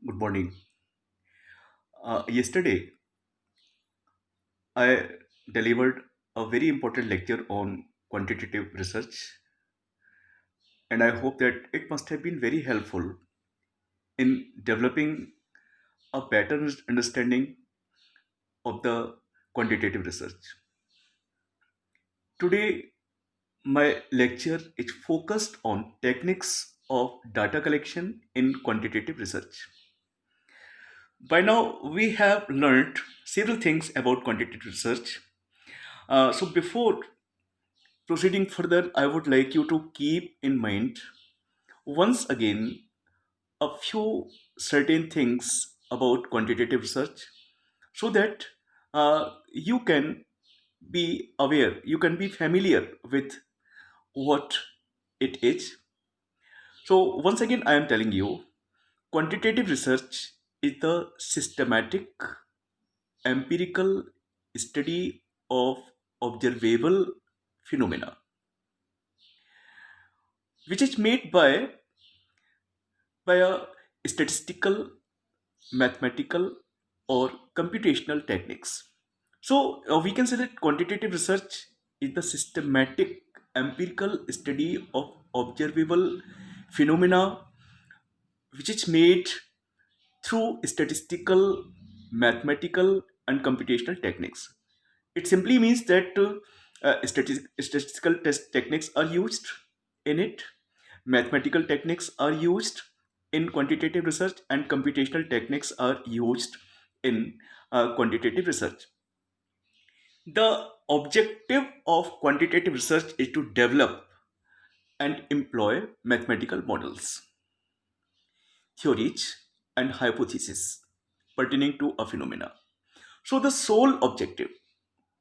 Good morning. Yesterday, I delivered a very important lecture on quantitative research, and I hope that it must have been very helpful in developing a better understanding of the quantitative research. Today, my lecture is focused on techniques of data collection in quantitative research. By now, we have learned several things about quantitative research. So, before proceeding further, I would like you to keep in mind once again a few certain things about quantitative research so that you can be aware, you can be familiar with what it is. So, once again, I am telling you quantitative research is the systematic empirical study of observable phenomena which is made by a statistical, mathematical, or computational techniques. So we can say that quantitative research is the systematic empirical study of observable phenomena which is made through statistical, mathematical, and computational techniques. It simply means that statistical test techniques are used in it, mathematical techniques are used in quantitative research, and computational techniques are used in quantitative research. The objective of quantitative research is to develop and employ mathematical models, theories, and hypotheses pertaining to a phenomena. So, the sole objective,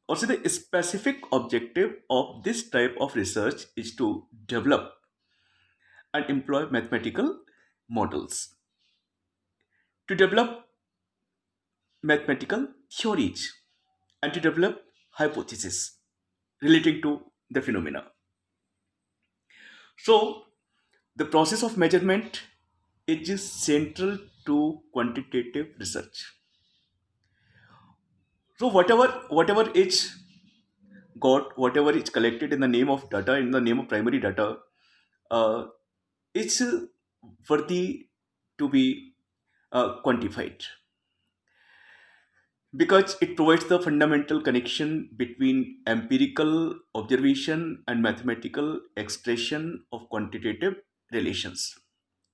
or say the specific objective of this type of research is to develop and employ mathematical models, to develop mathematical theories, and to develop hypotheses relating to the phenomena. So, the process of measurement is central to quantitative research. So, whatever is got, whatever is collected in the name of data, in the name of primary data, uh, it's worthy to be quantified because it provides the fundamental connection between empirical observation and mathematical expression of quantitative relations.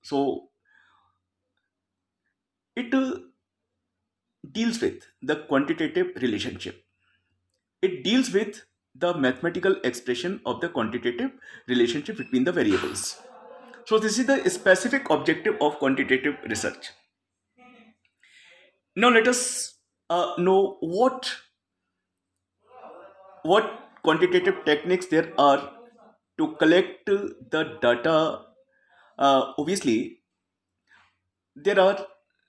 So it deals with the quantitative relationship. It deals with the mathematical expression of the quantitative relationship between the variables. So this is the specific objective of quantitative research. Now let us know what quantitative techniques there are to collect the data. Obviously, there are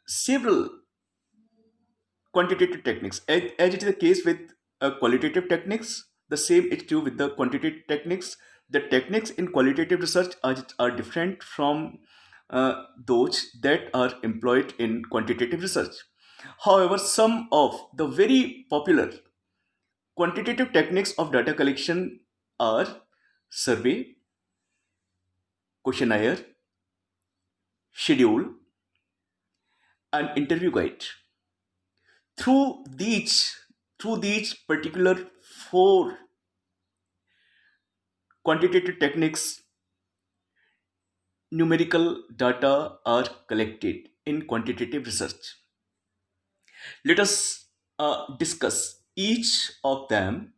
several quantitative techniques. As it is the case with qualitative techniques, the same is true with the quantitative techniques. The techniques in qualitative research are different from those that are employed in quantitative research. However, some of the very popular quantitative techniques of data collection are survey, questionnaire, schedule, and interview guide. Through these particular four quantitative techniques, numerical data are collected in quantitative research. Let us discuss each of them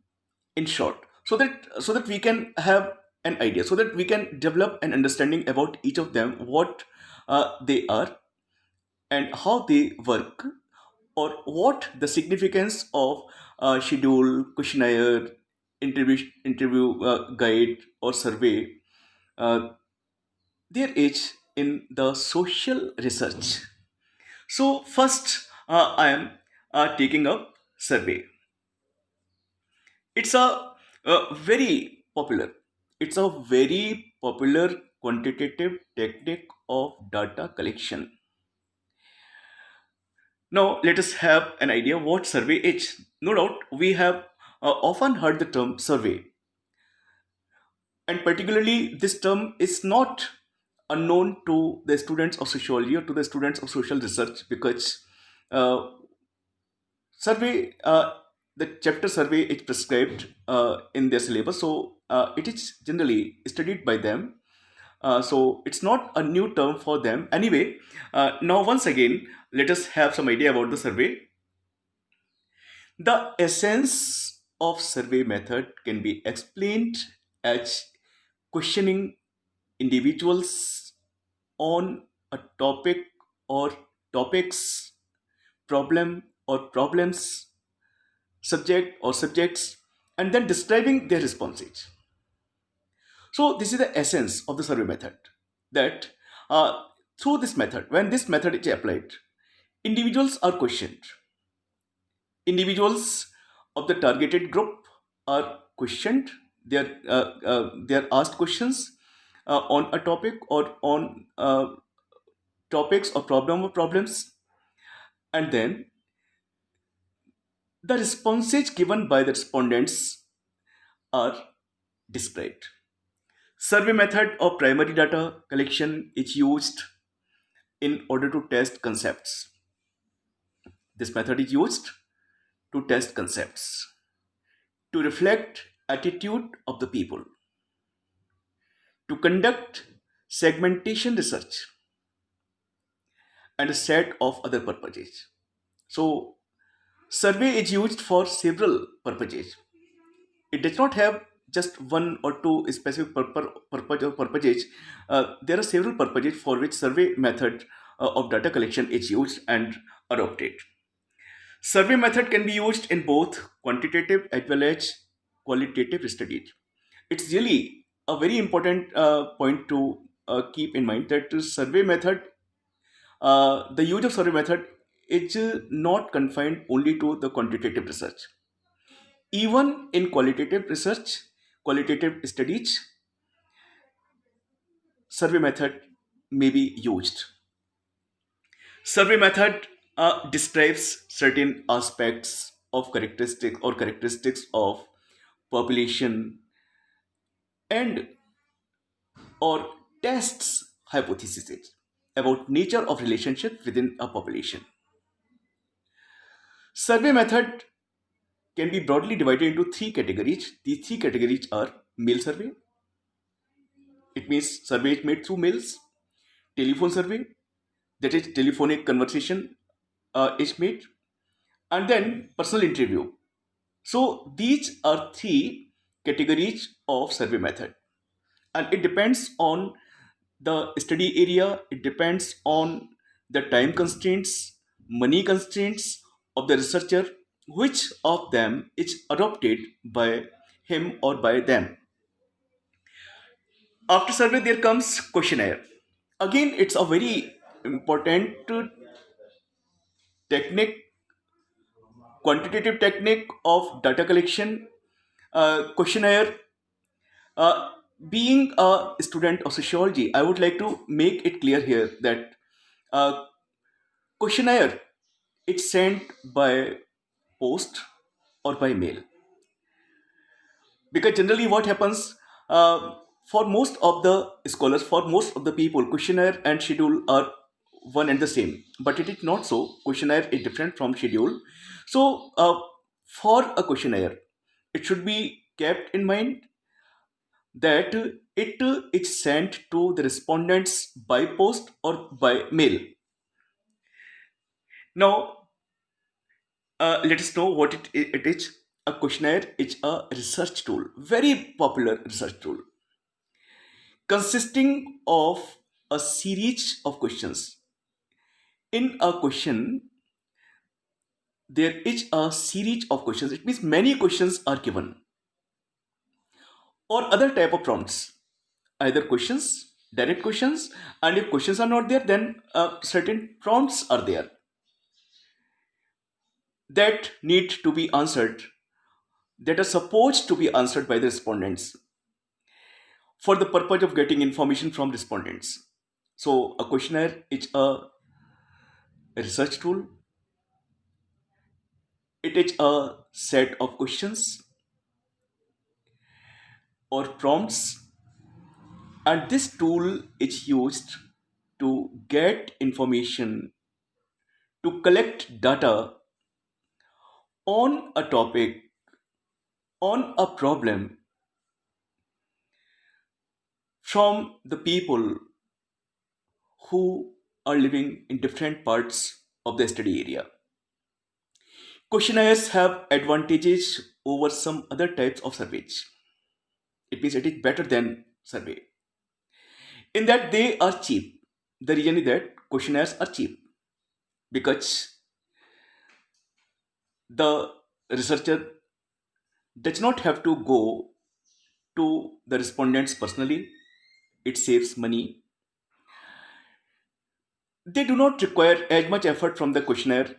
in short, so that we can have an idea, so that we can develop an understanding about each of them, what they are and how they work, or what the significance of schedule, questionnaire, interview guide, or survey uh, there is in the social research. So first, I am taking up survey. It's a very popular. It's a very popular quantitative technique of data collection. Now, let us have an idea what survey is. No doubt, we have often heard the term survey, and particularly this term is not unknown to the students of sociology or to the students of social research because uh, survey, the chapter survey is prescribed in their syllabus, so it is generally studied by them. So it's not a new term for them. Anyway, now once again, let us have some idea about the survey. The essence of survey method can be explained as questioning individuals on a topic or topics, problem or problems, subject or subjects, and then describing their responses. So this is the essence of the survey method. That uh, through this method, when this method is applied, individuals are questioned. Individuals of the targeted group are questioned. They are asked questions on a topic or on topics or problem or problems, and then the responses given by the respondents are described. Survey method of primary data collection is used in order to test concepts. This method is used to test concepts, to reflect attitude of the people, to conduct segmentation research, and a set of other purposes. So, survey is used for several purposes. It does not have just one or two specific purpose or purposes. There are several purposes for which survey method of data collection is used and adopted. Survey method can be used in both quantitative as well as qualitative studies. It's really a very important point to keep in mind that survey method, the use of survey method is not confined only to the quantitative research. Even in qualitative research, qualitative studies, survey method may be used. Survey method describes certain aspects of characteristics of population and or tests hypotheses about nature of relationship within a population. Survey method can be broadly divided into three categories. These three categories are mail survey, it means survey is made through mails, telephone survey, that is telephonic conversation is made, and then personal interview. So these are three categories of survey method, and it depends on the study area, it depends on the time constraints, money constraints of the researcher, which of them is adopted by him or by them. After survey, there comes questionnaire. Again, it's a very important technique, quantitative technique of data collection. Questionnaire. Uh, Being a student of sociology, I would like to make it clear here that uh, questionnaire it's sent by post or by mail, because generally what happens, for most of the scholars, for most of the people, questionnaire and schedule are one and the same, but it is not so. Questionnaire is different from schedule. So for a questionnaire, it should be kept in mind that it is sent to the respondents by post or by mail. Now let us know what it is. A questionnaire is a research tool, very popular research tool, consisting of a series of questions. In a question, there is a series of questions. It means many questions are given, or other type of prompts, either questions, direct questions, and if questions are not there, then certain prompts are there that need to be answered, that are supposed to be answered by the respondents for the purpose of getting information from respondents. So, a questionnaire is a research tool, It is a set of questions or prompts, and this tool is used to get information, to collect data on a topic, on a problem from the people who are living in different parts of the study area. Questionnaires have advantages over some other types of surveys. It means it is better than survey in that they are cheap. The reason is that questionnaires are cheap because the researcher does not have to go to the respondents personally. It saves money. They do not require as much effort from the questionnaire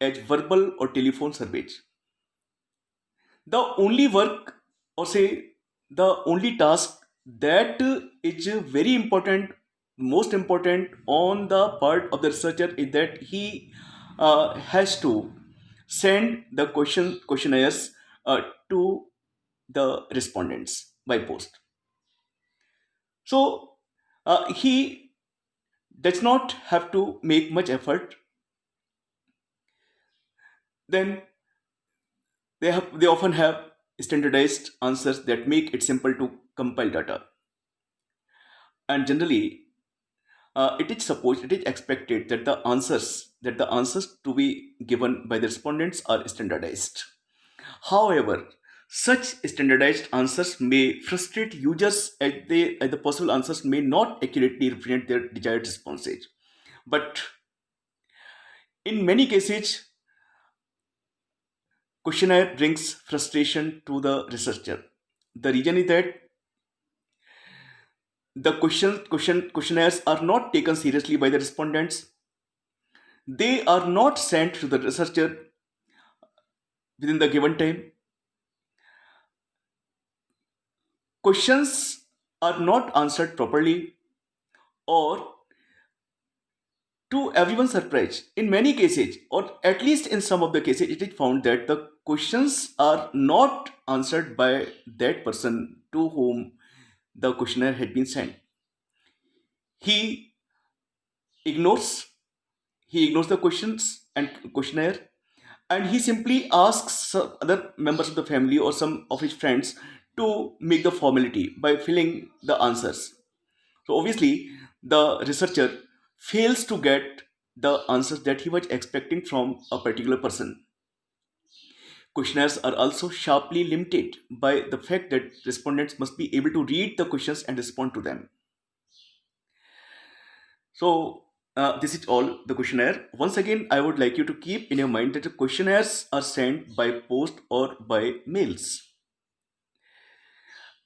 as verbal or telephone surveys. The only work, or say the only task that is very important, most important on the part of the researcher is that he has to send the questionnaires to the respondents by post. So he does not have to make much effort. Then they often have standardized answers that make it simple to compile data. And generally, it is expected that the answers to be given by the respondents are standardized. However, such standardized answers may frustrate users as the possible answers may not accurately represent their desired responses. But in many cases, questionnaire brings frustration to the researcher. The reason is that the questionnaires are not taken seriously by the respondents. They are not sent to the researcher within the given time. Questions are not answered properly, or to everyone's surprise, in many cases, or at least in some of the cases, it is found that the questions are not answered by that person to whom the questionnaire had been sent. He ignores he ignores the questions and questionnaire, and he simply asks some other members of the family or some of his friends to make the formality by filling the answers. So obviously, the researcher fails to get the answers that he was expecting from a particular person. Questionnaires are also sharply limited by the fact that respondents must be able to read the questions and respond to them. So, this is all the questionnaire. Once again, I would like you to keep in your mind that the questionnaires are sent by post or by mails.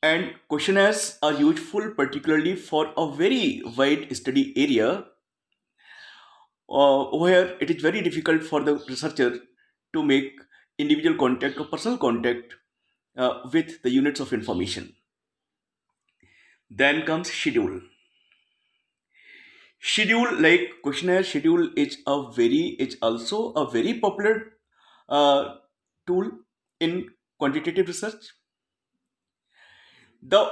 And questionnaires are useful particularly for a very wide study area where it is very difficult for the researcher to make individual contact or personal contact with the units of information. Then comes schedule. Schedule, like questionnaire schedule, is also a very popular uh, tool in quantitative research. The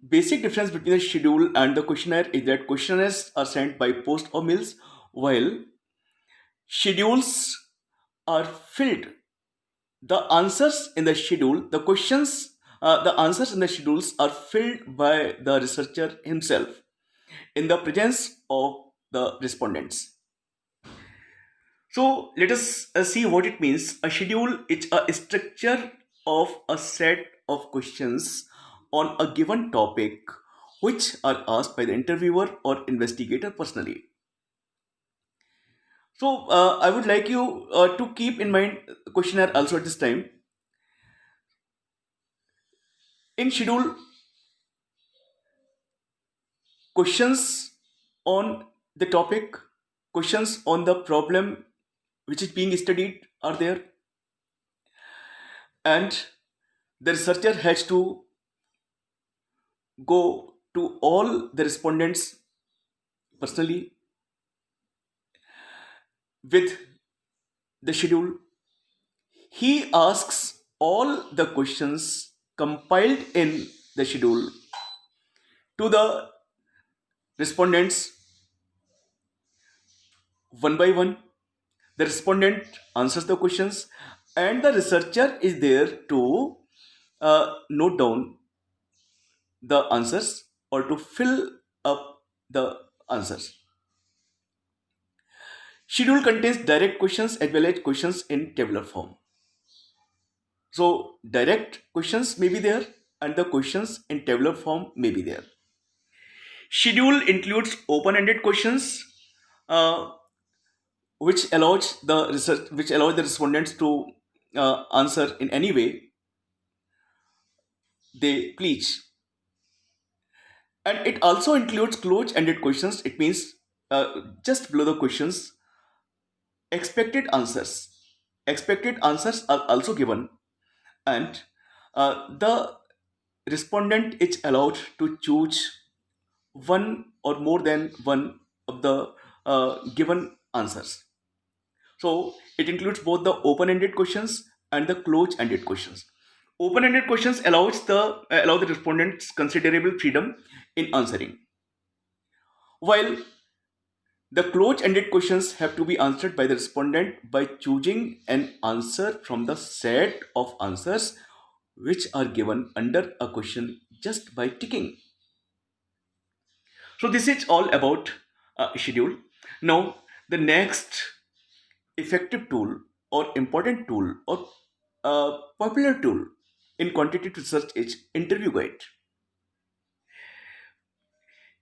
basic difference between the schedule and the questionnaire is that questionnaires are sent by post or mails, while schedules are filled. The answers in the schedule, the answers in the schedules are filled by the researcher himself in the presence of the respondents. So let us see what it means. A schedule is a structure of a set of questions on a given topic which are asked by the interviewer or investigator personally. So I would like you to keep in mind questionnaire also at this time. In schedule, questions on the topic, questions on the problem which is being studied are there, and the researcher has to go to all the respondents personally with the schedule. He asks all the questions compiled in the schedule to the respondents one by one. The respondent answers the questions, and the researcher is there to note down the answers or to fill up the answers. Schedule contains direct questions as well as questions in tabular form. So, direct questions may be there, and the questions in tabular form may be there. Schedule includes open-ended questions, uh, which allows the respondents to answer in any way they please. And it also includes closed-ended questions. It means just below the questions, expected answers. Expected answers are also given, and the respondent is allowed to choose one or more than one of the given answers. So it includes both the open-ended questions and the closed-ended questions. Open-ended questions allow the respondents considerable freedom in answering, while the closed-ended questions have to be answered by the respondent by choosing an answer from the set of answers which are given under a question just by ticking. So this is all about schedule. Now the next effective tool or important tool or popular tool in quantitative research is interview guide.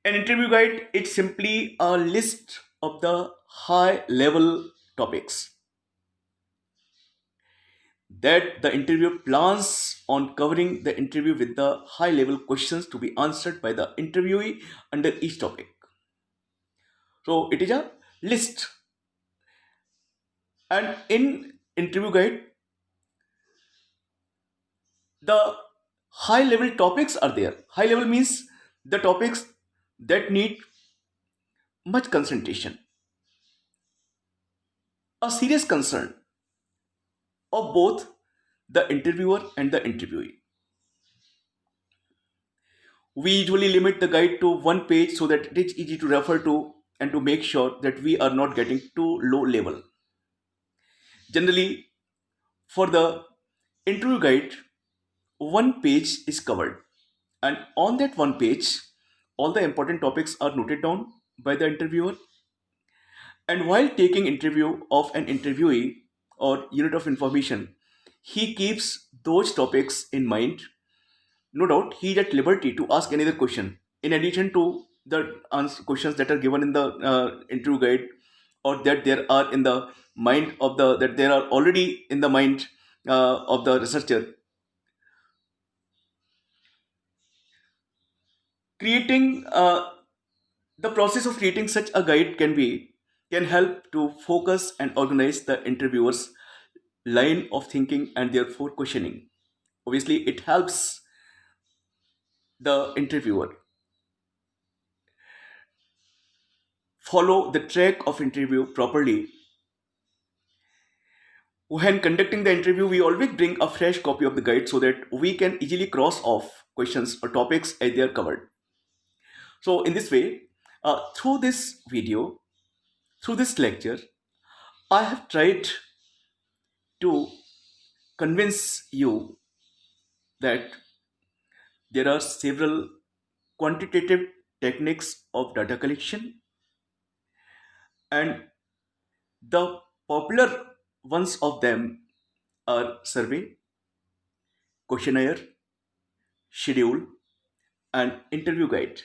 An interview guide is simply a list of the high level topics that the interviewer plans on covering the interview with the high level questions to be answered by the interviewee under each topic. So it is a list, and in interview guide the high level topics are there. High level means the topics that need much concentration, a serious concern of both the interviewer and the interviewee. We usually limit the guide to one page so that it is easy to refer to and to make sure that we are not getting too low level. Generally, for the interview guide, one page is covered, and on that one page, all the important topics are noted down by the interviewer. And while taking interview of an interviewee or unit of information, he keeps those topics in mind. No doubt, he is at liberty to ask another question in addition to the questions that are given in the interview guide, or that there are in the mind of the that there are already in the mind of the researcher. Creating the process of creating such a guide can help to focus and organize the interviewer's line of thinking and therefore questioning. Obviously, it helps the interviewer follow the track of interview properly. When conducting the interview, we always bring a fresh copy of the guide so that we can easily cross off questions or topics as they are covered. So, in this way, through this video, through this lecture, I have tried to convince you that there are several quantitative techniques of data collection, and the popular ones of them are survey, questionnaire, schedule, and interview guide.